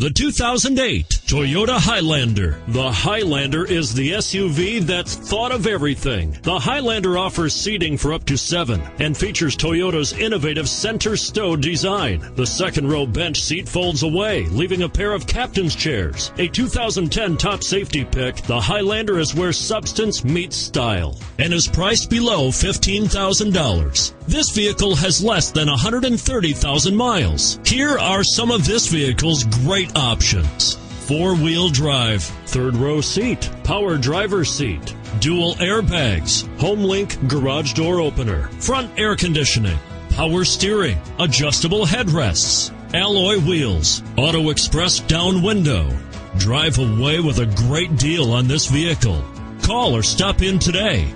The 2008 Toyota Highlander. The Highlander is the SUV that's thought of everything. The Highlander offers seating for up to 7 and features Toyota's innovative center stow design. The second row bench seat folds away, leaving a pair of captain's chairs. A 2010 top safety pick, the Highlander is where substance meets style and is priced below $15,000. This vehicle has less than 130,000 miles. Here are some of this vehicle's great options: 4-wheel drive, third row seat, power driver's seat, dual airbags, HomeLink garage door opener, front air conditioning, power steering, adjustable headrests, alloy wheels, auto express down window. Drive away with a great deal on this vehicle. Call or stop in today.